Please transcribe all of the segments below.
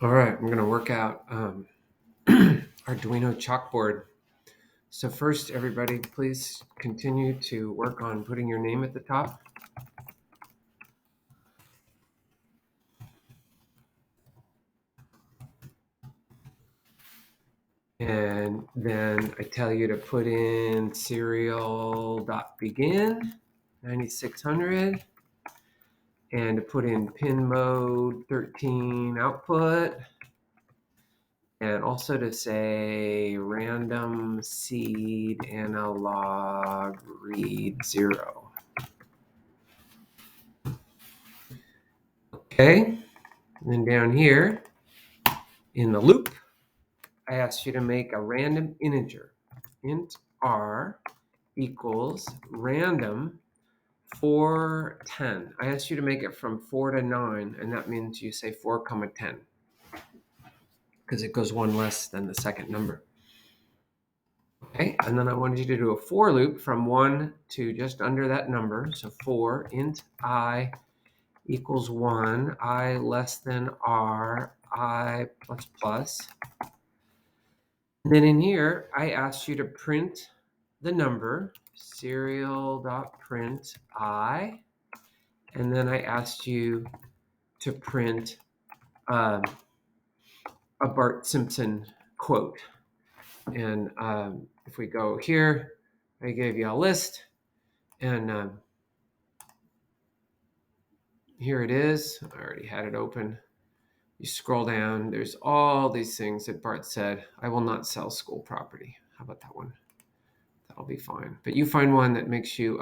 All right, I'm going to work out Arduino chalkboard. So first, everybody, please continue to work on putting your name at the top. And then I tell you to put in serial.begin 9600 and to put in pin mode 13 output. And also to say random seed analog read 0. Okay, and then down here in the loop, I asked you to make a random integer. Int r equals random 410. I asked you to make it from 4 to 9, and that means you say 4, 10, because it goes one less than the second number. Okay, and then I wanted you to do a for loop from 1 to just under that number. So 4 int I equals 1, I less than r, I plus plus. And then in here, I asked you to print the number, serial.print I, and then I asked you to print a Bart Simpson quote. And if we go here, I gave you a list, and here it is. I already had it open. You scroll down, there's all these things that Bart said. I will not sell school property. How about that one? That'll be fine. But you find one that makes you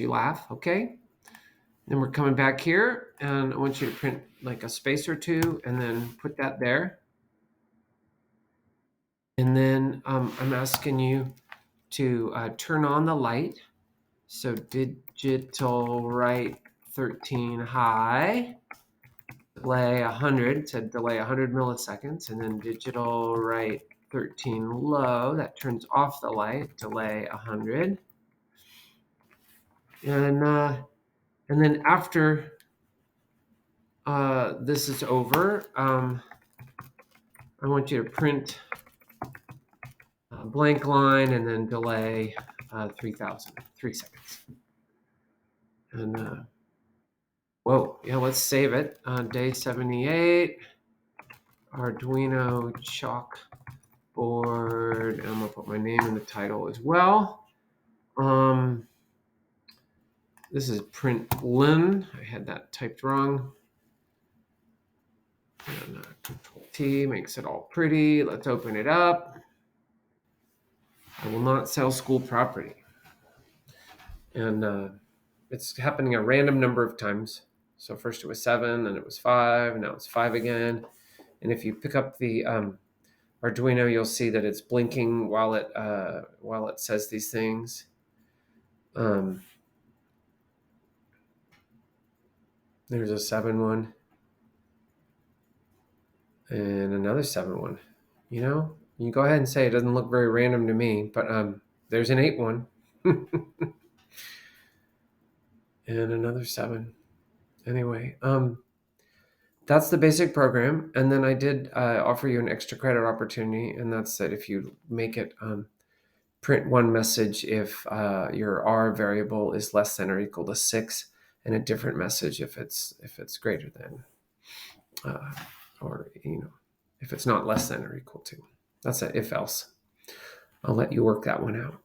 laugh, okay? Then we're coming back here, and I want you to print like a space or two, and then put that there. And then I'm asking you to turn on the light. So digital write 13 high, delay 100 to delay 100 milliseconds, and then digital write 13 low, that turns off the light, delay 100. And then after this is over, I want you to print a blank line and then delay 3 seconds. And whoa, yeah, let's save it. Day 78, Arduino chalkboard, and I'm gonna put my name in the title as well. This is print lin. I had that typed wrong. And Control T makes it all pretty. Let's open it up. I will not sell school property. And it's happening a random number of times. So first it was 7, then it was 5, and now it's 5 again. And if you pick up the Arduino, you'll see that it's blinking while it says these things. There's a 7 one. And another 7 one. You know, you go ahead and say it doesn't look very random to me, but there's an 8 one. And another 7. Anyway, that's the basic program. And then I did offer you an extra credit opportunity, and that's that if you make it print one message if your R variable is less than or equal to 6, and a different message if it's greater than, or if it's not less than or equal to. That's an if else. I'll let you work that one out.